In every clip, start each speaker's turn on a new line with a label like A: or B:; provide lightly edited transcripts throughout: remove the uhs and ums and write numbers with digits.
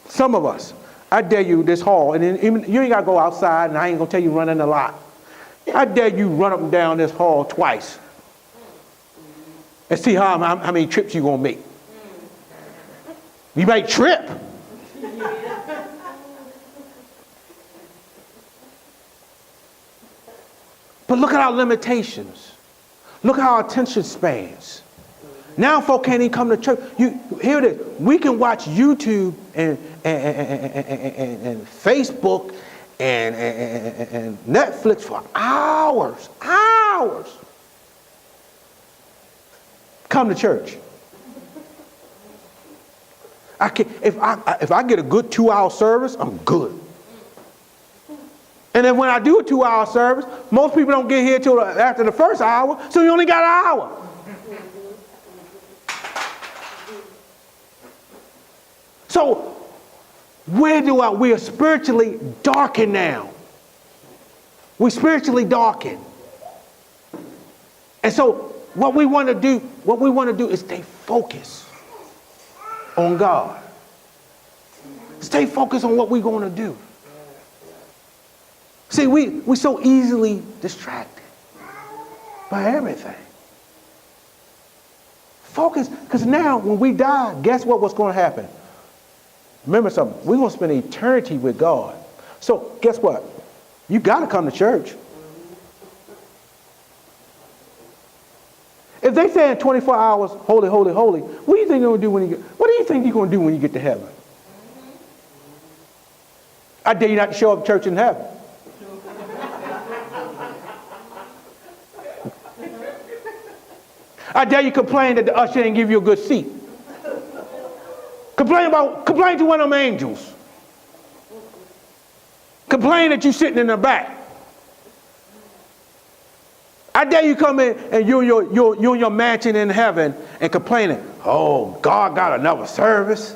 A: Some of us, I dare you this hall, and then even, you ain't got to go outside, and I ain't going to tell you run in the lot. I dare you run up and down this hall twice and see how many trips you're going to make. You might trip. But look at our limitations. Look at our attention spans. Now folk can't even come to church. You hear this? We can watch YouTube and Facebook and Netflix for hours. Come to church. If I get a good 2-hour service, I'm good. And then when I do a 2-hour service, most people don't get here till after the first hour, so you only got an hour. So we are spiritually darkened now. We're spiritually darkened. And so what we want to do is stay focused on God. Stay focused on what we're going to do. See, we're so easily distracted by everything. Focus, because now when we die, guess what's going to happen? Remember something, we're going to spend eternity with God. So guess what? You got to come to church. If they say in 24 hours, holy, holy, holy, what do you think you're going to do when you get to heaven? I dare you not to show up at church in heaven. I dare you complain that the usher didn't give you a good seat. Complain to one of them angels. Complain that you're sitting in the back. I dare you come in and you're in your mansion in heaven and complaining, oh, God got another service.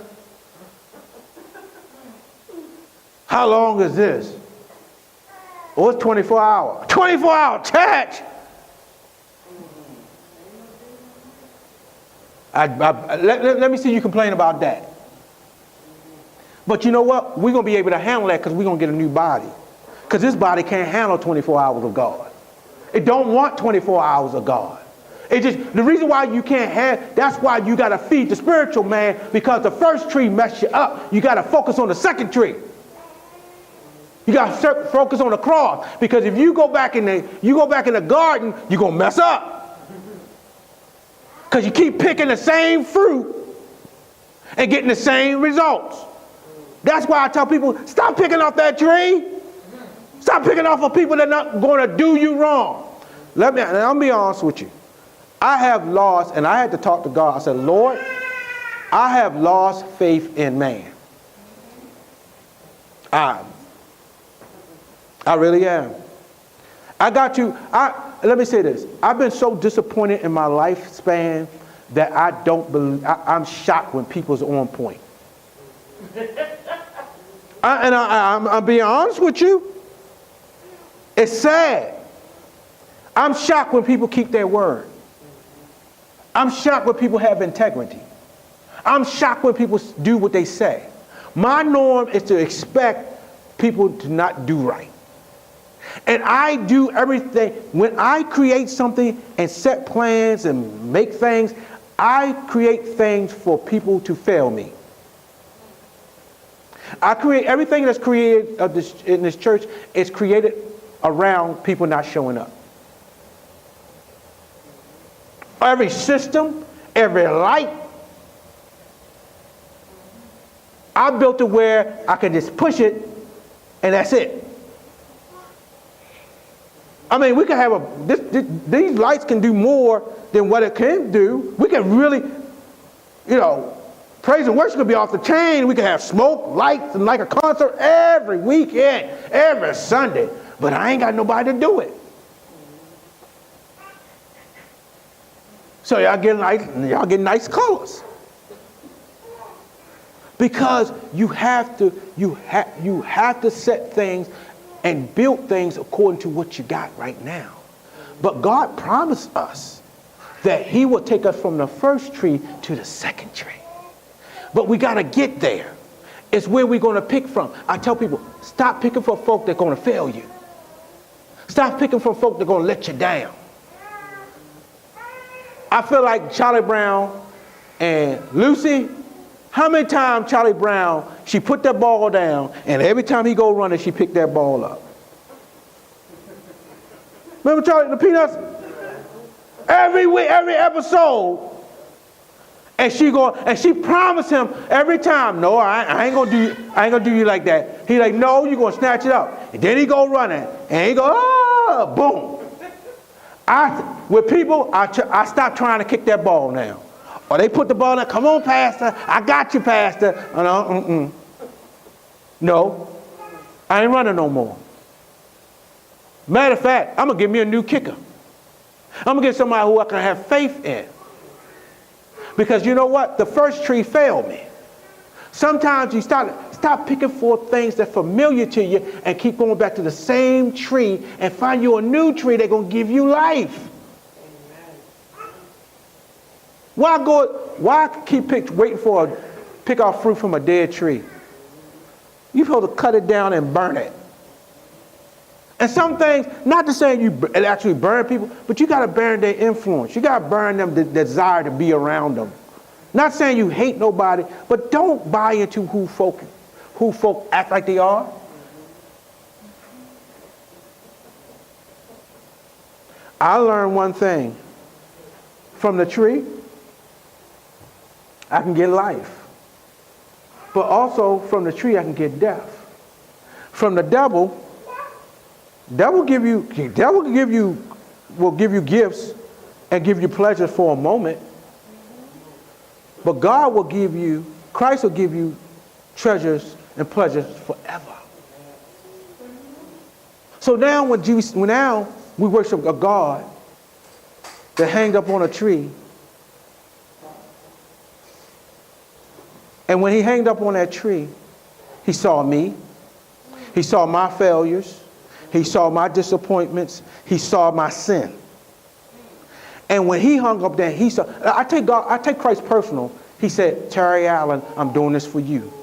A: How long is this? Oh, it's 24 hours. 24-hour church. Let me see you complain about that. But you know what? We're going to be able to handle that because we're going to get a new body. Because this body can't handle 24 hours of God. It don't want 24 hours of God. The reason why you can't have, that's why you got to feed the spiritual man, because the first tree messed you up. You got to focus on the second tree. You got to focus on the cross, because if you go back in the garden, you're going to mess up. Because you keep picking the same fruit and getting the same results. That's why I tell people, stop picking off that tree. Stop picking off of people that are not going to do you wrong. I'll be honest with you. I have lost, and I had to talk to God. I said, Lord, I have lost faith in man. I really am. Let me say this. I've been so disappointed in my lifespan that I don't believe, I'm shocked when people's on point. I'm being honest with you. It's sad. I'm shocked when people keep their word. I'm shocked when people have integrity. I'm shocked when people do what they say. My norm is to expect people to not do right. And I do everything. When I create something and set plans and make things, I create things for people to fail me. I create everything that's created in this church is created around people not showing up. Every system, every light, I built it where I can just push it and that's it. I mean, we can have these lights can do more than what it can do. We can really, praise and worship could be off the chain. We can have smoke, lights, and like a concert every weekend, every Sunday. But I ain't got nobody to do it. So y'all get nice colors. Because you have to set things and build things according to what you got right now. But God promised us that he will take us from the first tree to the second tree. But we got to get there. It's where we're going to pick from. I tell people, stop picking for folk that are going to fail you. Stop picking for folk that are going to let you down. I feel like Charlie Brown and Lucy, how many times Charlie Brown, she put that ball down, and every time he go running, she picked that ball up. Remember Charlie, the Peanuts? Every week, every episode, and she promised him every time, no, I ain't gonna do you like that. He like, no, you're gonna snatch it up. And then he go running, and he go, boom. With people, I stop trying to kick that ball now. Or they put the ball in, come on, Pastor, I got you, Pastor. No, I ain't running no more. Matter of fact, I'm gonna give me a new kicker. I'm gonna get somebody who I can have faith in. Because you know what? The first tree failed me. Sometimes you stop picking for things that are familiar to you and keep going back to the same tree and find you a new tree that's gonna give you life. Why keep waiting for pick off fruit from a dead tree? You're supposed to cut it down and burn it. And some things, not to say it actually burn people, but you got to burn their influence. You got to burn them the desire to be around them. Not saying you hate nobody, but don't buy into who folk act like they are. I learned one thing. From the tree, I can get life. But also from the tree, I can get death. From the devil will give you gifts and give you pleasure for a moment. But Christ will give you treasures and pleasures forever. So now when we worship a God that hanged up on a tree, and when he hanged up on that tree, he saw me, he saw my failures, he saw my disappointments, he saw my sin. And when he hung up there, I take Christ personal. He said, Terry Allen, I'm doing this for you.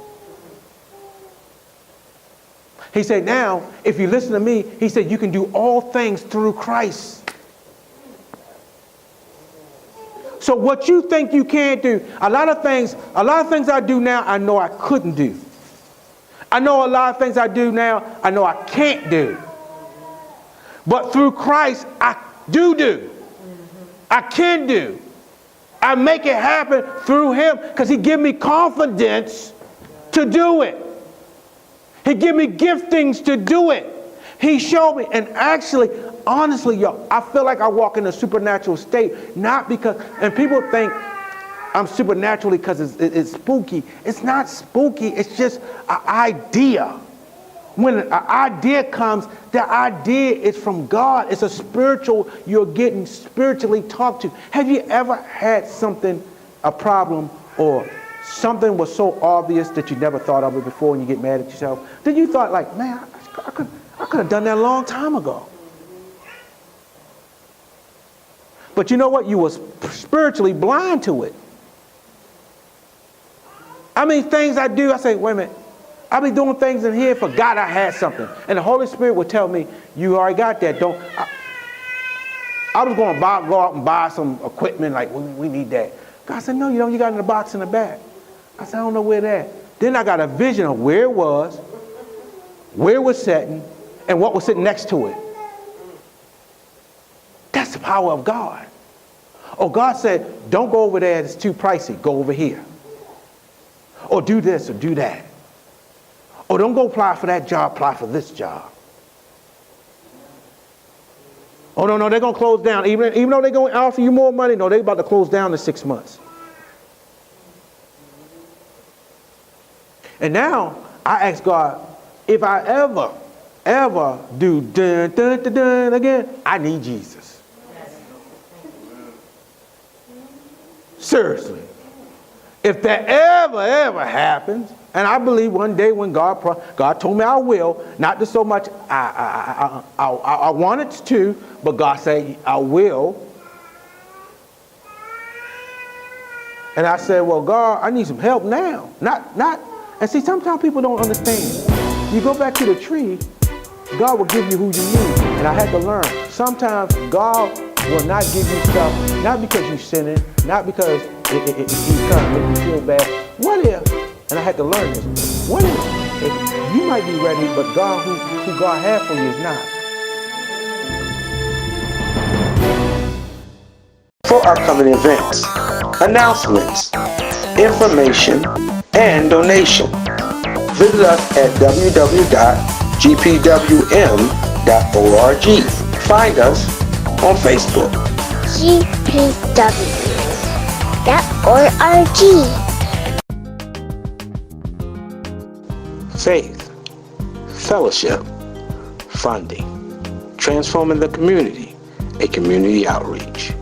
A: He said, now, if you listen to me, he said, you can do all things through Christ. So what you think you can't do, a lot of things I do now, I know I couldn't do. I know a lot of things I do now, I know I can't do. But through Christ, I do. I can do. I make it happen through him because he give me confidence to do it. He give me giftings to do it. He showed me. And actually, honestly, y'all, I feel like I walk in a supernatural state, not because, and people think I'm supernaturally because it's spooky. It's not spooky. It's just an idea. When an idea comes, the idea is from God. It's a spiritual, you're getting spiritually talked to. Have you ever had a problem, or something was so obvious that you never thought of it before and you get mad at yourself? Then you thought like, man, I could have done that a long time ago. But you know what? You were spiritually blind to it. I mean, things I do, I say, wait a minute. I be doing things in here, forgot I had something. And the Holy Spirit would tell me, you already got that. I was going to go out and buy some equipment, like, we need that. God said, no, you got it in the box in the back. I said, I don't know where that. Then I got a vision of where it was sitting, and what was sitting next to it. That's the power of God. Oh, God said, don't go over there, it's too pricey. Go over here. Or do this or do that. Oh, don't go apply for that job, apply for this job. Oh, no, they're going to close down. Even though they're going to offer you more money, no, they're about to close down in 6 months. And now, I ask God, if I ever do dun, dun, dun, dun again, I need Jesus. Seriously. If that ever happens, and I believe one day when God told me I will, not just so much I wanted to, but God said I will. And I said, well, God, I need some help now. And see, sometimes people don't understand. You go back to the tree, God will give you who you need. And I had to learn. Sometimes God will not give you stuff, not because you're sinning, not because He's trying to make you feel bad. What if, and I had to learn this, what if you might be ready, but God, who God had for you is not?
B: For upcoming events, announcements, information, and donation, visit us at www.gpwm.org. Find us on Facebook.
C: gpw.org.
B: Faith, fellowship, funding, transforming the community, a community outreach.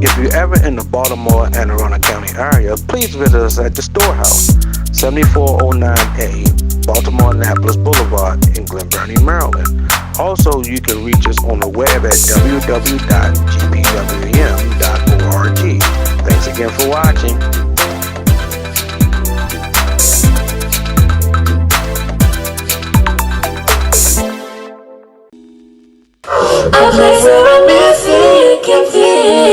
B: If you're ever in the Baltimore and Arundel County area, please visit us at the Storehouse, 7409A, Baltimore Annapolis Boulevard in Glen Burnie, Maryland. Also, you can reach us on the web at www.gpwm.org. Thanks again for watching.
D: A place where a music can feel.